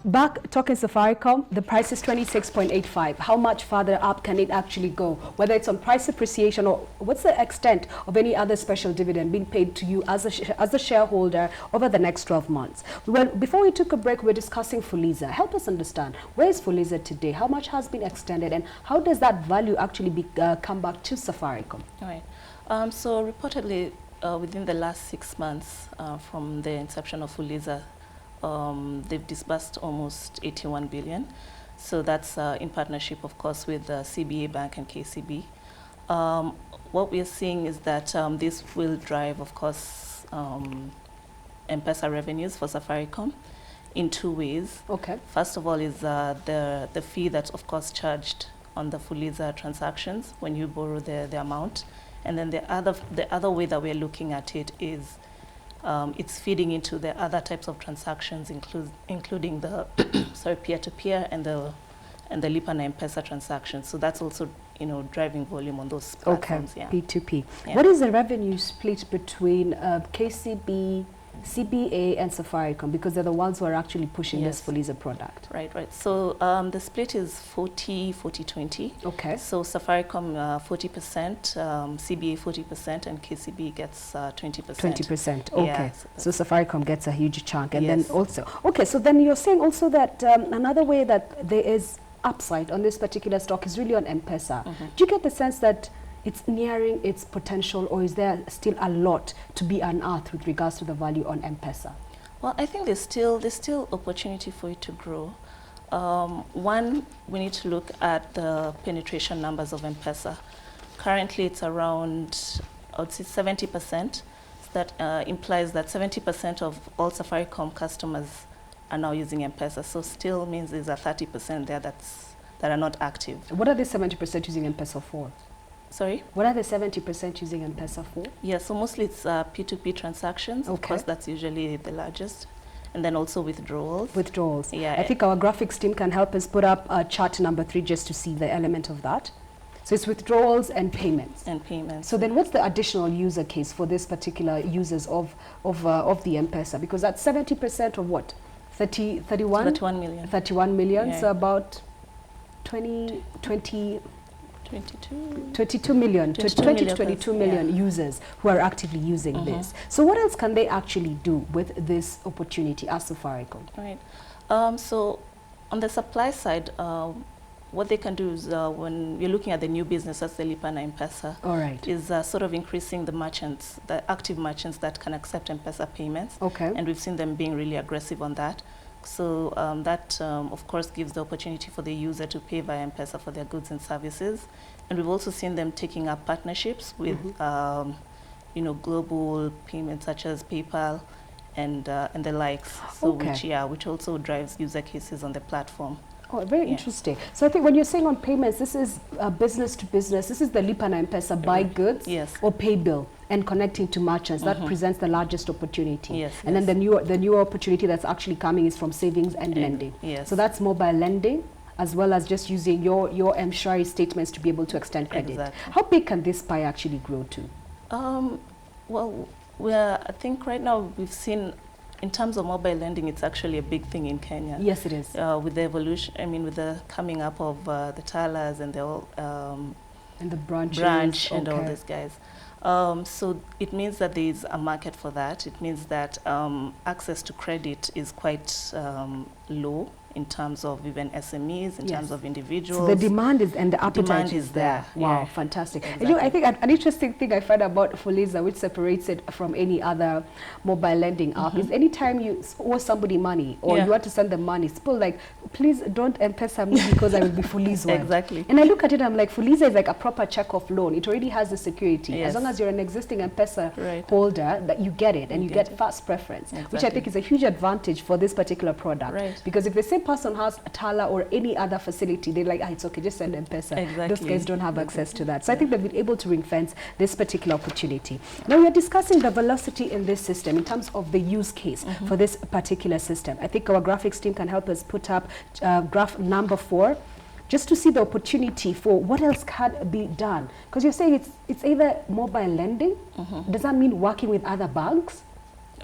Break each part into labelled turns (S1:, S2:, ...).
S1: Back talking Safaricom, the price is 26.85. How much further up can it actually go? Whether it's on price appreciation or what's the extent of any other special dividend being paid to you as a shareholder over the next 12 months? Well, before we took a break, we were discussing Fuliza. Help us understand, where is Fuliza today? How much has been extended? And how does that value actually come back to Safaricom?
S2: All right. So reportedly, within the last 6 months from the inception of Fuliza, they've disbursed almost 81 billion. So that's in partnership, of course, with CBA Bank and KCB. What we are seeing is that this will drive, of course, M-Pesa revenues for Safaricom in 2 ways.
S1: Okay.
S2: First of all is the fee that's, of course, charged on the Fuliza transactions when you borrow the amount. And then the other way that we're looking at it is it's feeding into the other types of transactions, including the peer-to-peer and the Lipa na M-Pesa transactions. So that's also driving volume on those platforms.
S1: Okay,
S2: yeah.
S1: P2P.
S2: Yeah.
S1: What is the revenue split between KCB, CBA, and Safaricom? Because they're the ones who are actually pushing
S2: Yes.
S1: this Fuliza product.
S2: Right. So the split is 40-20.
S1: Okay.
S2: So Safaricom 40%, CBA 40%, and KCB gets 20%.
S1: 20%. Okay.
S2: Yeah,
S1: So Safaricom gets a huge chunk, and
S2: Yes.
S1: then also. Okay. So then you're saying also that another way that there is upside on this particular stock is really on M-Pesa.
S2: Mm-hmm.
S1: Do you get the sense that it's nearing its potential, or is there still a lot to be unearthed with regards to the value on M-Pesa?
S2: Well, I think there's still opportunity for it to grow. One, we need to look at the penetration numbers of M-Pesa. Currently, it's around, I would say, 70%. So that implies that 70% of all Safaricom customers are now using M-Pesa. So still means there's a 30% there that are not active.
S1: What are the 70% using M-Pesa for?
S2: Sorry?
S1: What are the 70% using M-Pesa for?
S2: Yeah, so mostly it's P2P transactions.
S1: Okay.
S2: Of course, that's usually the largest. And then also withdrawals.
S1: Withdrawals.
S2: Yeah.
S1: I think our graphics team can help us put up chart number 3 just to see the element of that. So it's withdrawals and payments.
S2: And payments.
S1: So then what's the additional user case for this particular users of the M-Pesa? Because that's 70% of what? 31
S2: million.
S1: 31 million,
S2: Yeah.
S1: so about 22 million, 20 to 22 million users who are actively using this. So what else can they actually do with this opportunity as Safaricom?
S2: Right. So on the supply side, what they can do is when you're looking at the new business, that's the Lipa na M-Pesa,
S1: All right.
S2: is sort of increasing the merchants, the active merchants that can accept M-Pesa payments.
S1: Okay.
S2: And we've seen them being really aggressive on that. So that, of course, gives the opportunity for the user to pay via M-Pesa for their goods and services. And we've also seen them taking up partnerships with, global payments such as PayPal and the likes. So which also drives user cases on the platform.
S1: Oh, very interesting. So I think when you're saying on payments, this is business to business. This is the Lipa na M-Pesa, buy goods or pay bill and connecting to merchants. That presents the largest opportunity.
S2: Yes,
S1: and then the new opportunity that's actually coming is from savings and lending.
S2: Yes.
S1: So that's mobile lending, as well as just using your M-Shari statements to be able to extend credit.
S2: Exactly.
S1: How big can this pie actually grow to?
S2: Well, I think right now we've seen, in terms of mobile lending, it's actually a big thing in Kenya.
S1: Yes, it is.
S2: With the evolution, with the coming up of the Talas and the all,
S1: and the branch
S2: and all these guys. So it means that there is a market for that. It means that access to credit is quite low in terms of even SMEs, in terms of individuals.
S1: So the demand is, and the appetite
S2: is there.
S1: Wow,
S2: yeah.
S1: fantastic.
S2: Exactly.
S1: I think an interesting thing I find about Fuliza, which separates it from any other mobile lending app, is anytime you owe somebody money or you want to send them money, it's still like, please don't M-Pesa me because I will be Fuliza.
S2: Exactly.
S1: And I look at it, I'm like, Fuliza is like a proper check-off loan. It already has the security.
S2: Yes.
S1: As long as you're an existing M-Pesa holder, that you get it, and you get fast preference, which I think is a huge advantage for this particular product.
S2: Right.
S1: Because if the same person has a Tala or any other facility, they're like, it's okay, just send M-Pesa.
S2: Exactly.
S1: Those guys don't have access to that. So I think they've been able to ring fence this particular opportunity. Now we are discussing the velocity in this system in terms of the use case for this particular system. I think our graphics team can help us put up graph number 4 just to see the opportunity for what else can be done. Because you're saying it's either mobile lending. Does that mean working with other banks?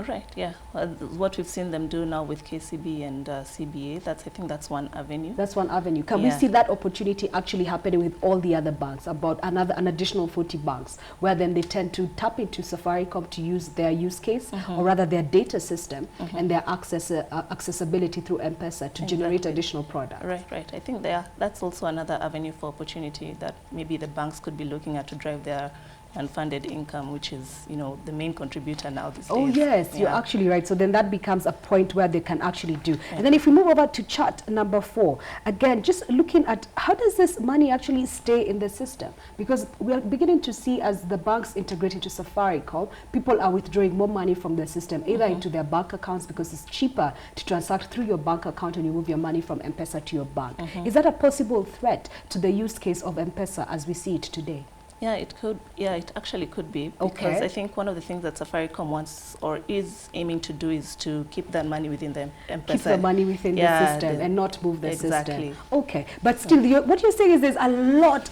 S2: Right, yeah. What we've seen them do now with KCB and CBA, I think that's one avenue.
S1: That's one avenue. Can we see that opportunity actually happening with all the other banks, about an additional 40 banks, where then they tend to tap into Safaricom to use their use case, or rather their data system, and their accessibility through M-Pesa to generate additional products?
S2: Right. I think that's also another avenue for opportunity that maybe the banks could be looking at to drive their unfunded income, which is, the main contributor now these days.
S1: Oh yes, you're actually right. So then that becomes a point where they can actually do. And then if we move over to chart number 4, again, just looking at how does this money actually stay in the system? Because we are beginning to see, as the banks integrate into Safaricom, people are withdrawing more money from the system, either into their bank accounts, because it's cheaper to transact through your bank account and you move your money from M-Pesa to your bank. Is that a possible threat to the use case of M-Pesa as we see it today?
S2: Yeah, it could. Yeah, it actually could be, because I think one of the things that Safaricom wants or is aiming to do is to keep that money within the M-Pesa.
S1: Keep the money within the system and not move the
S2: system.
S1: Okay, but still, what you're saying is there's a lot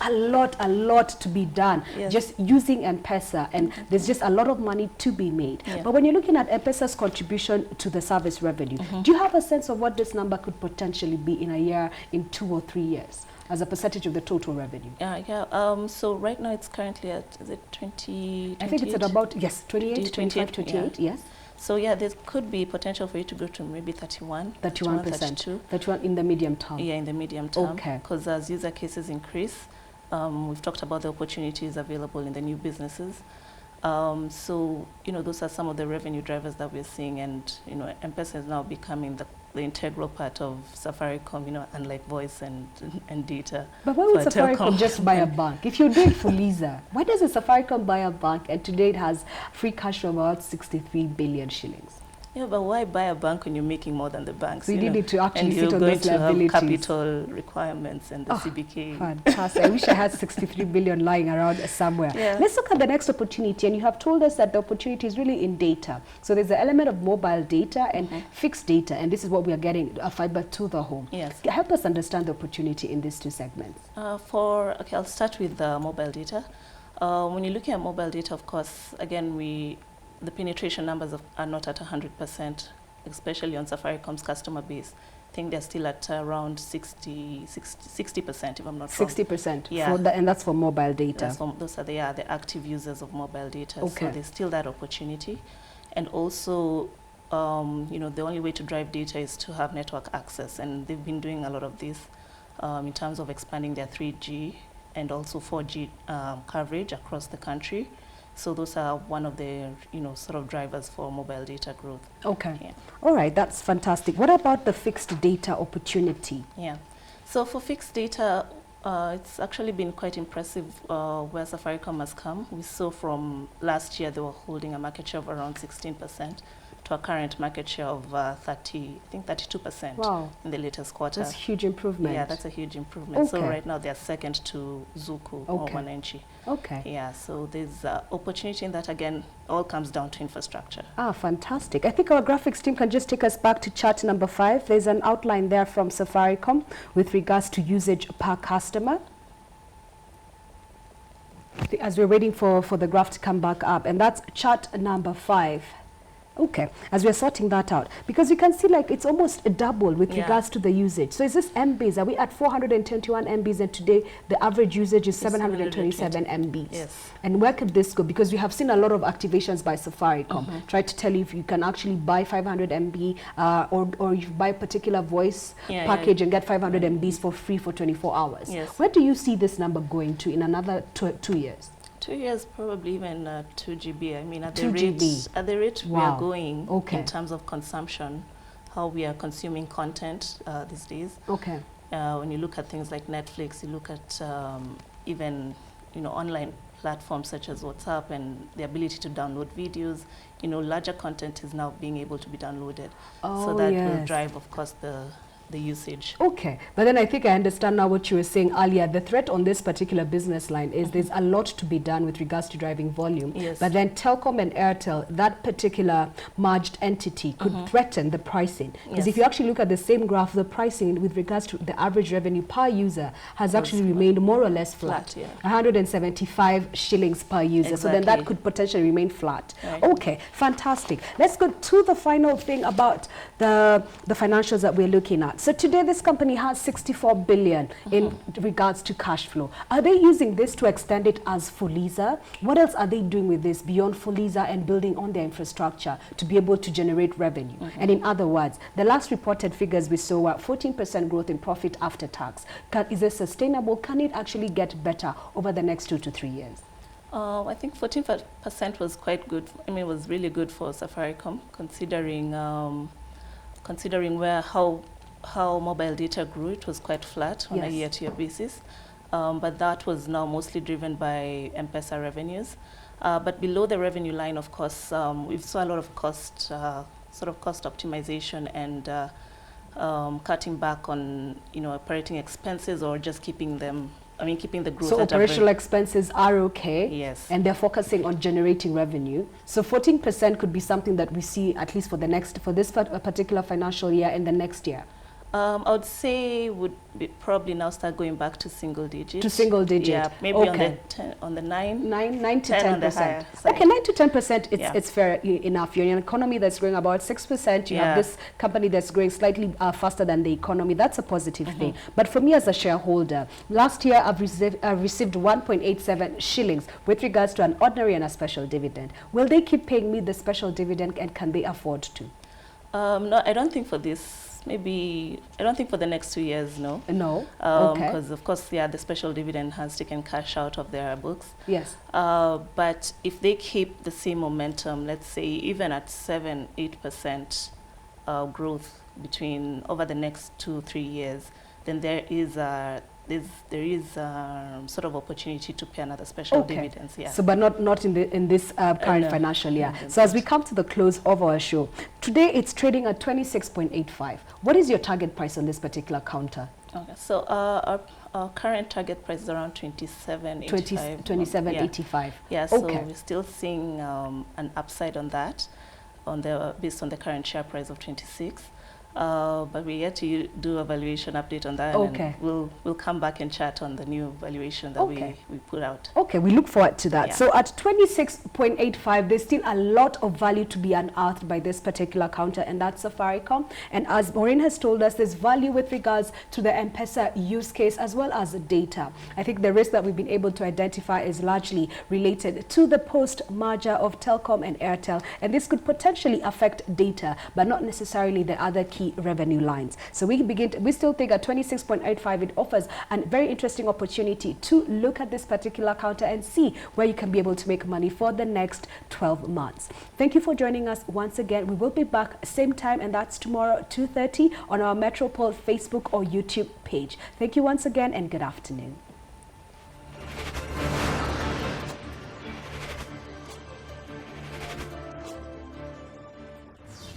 S1: to be done just using M-Pesa, and there's just a lot of money to be made. But when you're looking at M-Pesa's contribution to the service revenue, do you have a sense of what this number could potentially be in a year, in 2 or 3 years? As a percentage of the total revenue?
S2: So right now it's currently at, is it 20, 28?
S1: I think it's at about, 28, 25, 28, yes.
S2: So yeah, there could be potential for it to go to maybe 31%.
S1: 31 in the medium term?
S2: Yeah, in the medium term.
S1: Okay.
S2: Because as user cases increase, we've talked about the opportunities available in the new businesses. So, those are some of the revenue drivers that we're seeing, and, M-Pesa is now becoming the integral part of Safaricom, unlike voice and data.
S1: But why would Safaricom just buy a bank? If you did Fuliza, why does a Safaricom buy a bank, and today it has free cash of about 63 billion shillings?
S2: Yeah, but why buy a bank when you're making more than the banks?
S1: So you need to actually sit on those liabilities.
S2: And you're going to have capital requirements and the CBK.
S1: Fantastic. I wish I had 63 billion lying around somewhere. Let's look at the next opportunity. And you have told us that the opportunity is really in data. So there's the element of mobile data and fixed data. And this is what we are getting, fiber to the home.
S2: Yes.
S1: Help us understand the opportunity in these two segments.
S2: Okay, I'll start with the mobile data. When you're looking at mobile data, of course, again, the penetration numbers are not at 100%, especially on Safaricom's customer base. I think they're still at around 60%, if I'm not wrong.
S1: 60%?
S2: Yeah.
S1: And that's for mobile data?
S2: Those are the active users of mobile data.
S1: Okay.
S2: So there's still that opportunity. And also, the only way to drive data is to have network access. And they've been doing a lot of this in terms of expanding their 3G and also 4G coverage across the country. So those are one of the, sort of drivers for mobile data growth. Okay. Yeah.
S1: All right, that's fantastic. What about the fixed data opportunity?
S2: Yeah. So for fixed data, it's actually been quite impressive where Safaricom has come. We saw from last year they were holding a market share of around 16%. To a current market share of 32%
S1: wow.
S2: in the latest quarter.
S1: That's a huge improvement.
S2: Yeah, that's a huge improvement. Okay. So right now they are second to Zuku or Wananchi.
S1: Okay.
S2: Yeah, so there's opportunity in that. Again, all comes down to infrastructure.
S1: Ah, fantastic. I think our graphics team can just take us back to chart number 5. There's an outline there from Safaricom with regards to usage per customer. As we're waiting for the graph to come back up, and that's chart number 5. Okay, as we're sorting that out, because you can see like it's almost a double with regards to the usage. So is this MBs? Are we at 421 MBs, and today the average usage is 727 MBs?
S2: Yes.
S1: And where could this go? Because we have seen a lot of activations by Safaricom. Try to tell you if you can actually buy 500 MB or you buy a particular voice package and get 500 MBs for free for 24 hours.
S2: Yes.
S1: Where do you see this number going to in another 2 years?
S2: 2 years, probably even 2 GB. I mean, at the
S1: 2
S2: rate,
S1: GB.
S2: At the rate we are going
S1: Okay.
S2: in terms of consumption, how we are consuming content these days.
S1: Okay.
S2: When you look at things like Netflix, you look at even online platforms such as WhatsApp and the ability to download videos. Larger content is now being able to be downloaded.
S1: Oh,
S2: so that will drive, of course, the the usage.
S1: Okay, but then I think I understand now what you were saying earlier. The threat on this particular business line is there's a lot to be done with regards to driving volume.
S2: Yes.
S1: But then Telkom and Airtel, that particular merged entity could threaten the pricing. Because if you actually look at the same graph, the pricing with regards to the average revenue per user has actually remained more or less flat. 175 shillings per user. So then that could potentially remain flat.
S2: Right.
S1: Okay, fantastic. Let's go to the final thing about the financials that we're looking at. So today this company has 64 billion in regards to cash flow. Are they using this to extend it as Fuliza? What else are they doing with this beyond Fuliza and building on their infrastructure to be able to generate revenue? And in other words, the last reported figures we saw were 14% growth in profit after tax. Is it sustainable? Can it actually get better over the next 2 to 3 years?
S2: I think 14% was quite good. I mean, it was really good for Safaricom, considering how mobile data grew. It was quite flat on a year-to-year basis, but that was now mostly driven by M-Pesa revenues. But below the revenue line, of course, we saw a lot of cost optimization and cutting back on operating expenses, or just keeping them. I mean, keeping the growth.
S1: So operational expenses are okay.
S2: Yes.
S1: And they're focusing on generating revenue. So 14% could be something that we see at least for this particular financial year and the next year.
S2: I would say would probably now start going back to single digit.
S1: To single digit.
S2: Yeah, maybe on the 9 to 10%.
S1: Okay, 9 to 10%. It's fair enough. You're in an economy that's growing about 6%. You have this company that's growing slightly faster than the economy. That's a positive thing. But for me as a shareholder, last year I've received 1.87 shillings with regards to an ordinary and a special dividend. Will they keep paying me the special dividend, and can they afford to?
S2: No, I don't think for this. Maybe, I don't think for the next 2 years, no.
S1: No?
S2: Because, of course, the special dividend has taken cash out of their books.
S1: Yes.
S2: But if they keep the same momentum, let's say even at 7-8% growth over the next 2-3 years, then there is sort of opportunity to pay another special dividends. Yeah.
S1: So, but not in this current financial year. So, as we come to the close of our show, today it's trading at 26.85. What is your target price on this particular counter?
S2: Okay. So, our current target price is around 27.85.
S1: 27.85.
S2: Yeah. So we're still seeing an upside on that, based on the current share price of 26. But we're yet to do a valuation update on that. And we'll come back and chat on the new valuation that we put out. Okay, we look forward to that. Yeah. So at 26.85, there's still a lot of value to be unearthed by this particular counter, and that's Safaricom. And as Maureen has told us, there's value with regards to the M-Pesa use case as well as the data. I think the risk that we've been able to identify is largely related to the post-merger of Telkom and Airtel, and this could potentially affect data, but not necessarily the other key revenue lines. So we still think at 26.85 it offers a very interesting opportunity to look at this particular counter and see where you can be able to make money for the next 12 months. Thank you for joining us once again. We will be back same time, and that's tomorrow 2:30 on our Metropole Facebook or YouTube page. Thank you once again, and good afternoon.